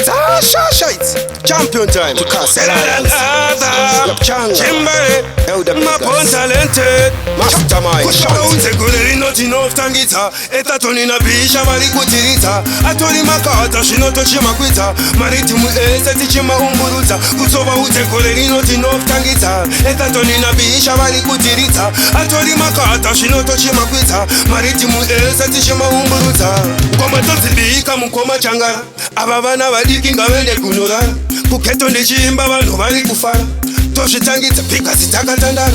Tasha Shite, champion time. Better than other. Chimbare, my born talented. Mastermind. Uteguleli noti nofutangita etatoni na bisha bali kutirita atori makata shinoto chimakwita maritimu eseti chimaumburuta kusoba uteguleli noti nofutangita etatoni na bisha bali kutirita atori makata shinoto chimakwita maritimu eseti chimaumburuta ngoma tozibika mukoma changara aba bana badiki ngabende kunura kuketo ndichimba vanhu bali kufara tozvitangita pika zitakatandara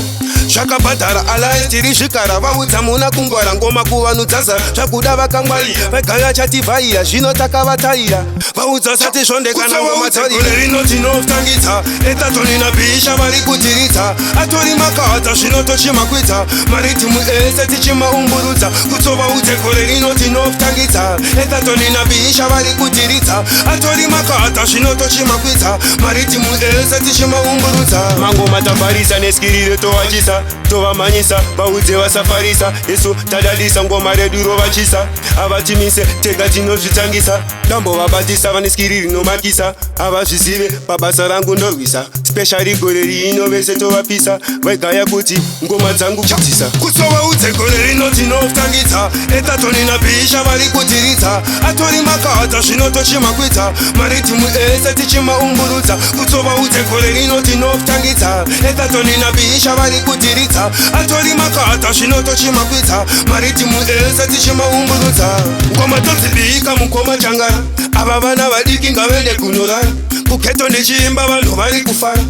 zvakabhadhara alliance tiri zvikara vaudza muna kungwara ngoma kuvanhu dzazara zvakuda vakangwari vegaya chativhaira zvino takavataira vaudza sati zvondekana ngomatarirarinoti nofutangidza etatoni nabhisha vari kutiridza atori makadza zvino tochimakwidza maritimu ese tichimaumburudza kutsova utegore rinoti nofutangidza etatoni nabhisha vari kutiridza atori makadza zvino tochimakwidza maritimu ese tichimaumburudza mangoma tabharisa neskirire tovachisa tovamanyisa vaudze vasafarisa isu tadadisa ngoma redu rovachisa avatimise tega tinozvitangisa dambovabatisa vaneskiri rinomakisa avazvizive pabasa rangu ndorwisa speshari gore riino vese tovapisa vaigaya kuti ngoma dzangu kutisa kutsova udze gore rinoti nofutangidza etatoni nabhisha vari kutiridza atori makadza zvino tochimakwidza maritimu ese tichimaumburudza kutsova udze gore rinoti nofutangidza etatoni nabhisha vari kutiridza atori makadza zvino tochimakwidza maritimu ese tichimaumburudza ngoma todzibika mukoma changara ava vana vadiki ngavende kunorara kuketo ndichiimba vanhu vari kufara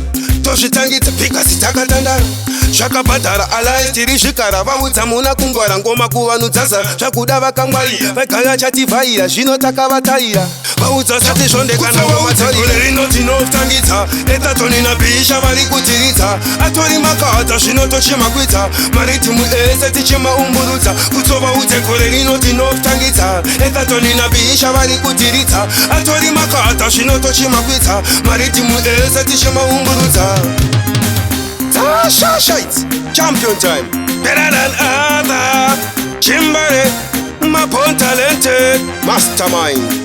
tozvitangidza pikasi takatandara zvakabhadhara alliance tiri zvikara vaudza muna kungwara ngoma kuvanhu dzazara zvakuda vakangwari vegaya chativhaira zvino takavataira vaudza sati zvondekana ngomatarire rinoti nofutangidza etatoni nabhisha vari kutiridza atori makadza zvino tochimakwidza maritimu ese tichimaumburudza kutsova utegore rinoti nofutangidza etatoni nabhisha vari kutiridza atori makadza zvino tochimakwidza maritimu ese tichimaumburudza Tasha Shite, champion time. Better than other. Chimbare, my born talented. Mastermind.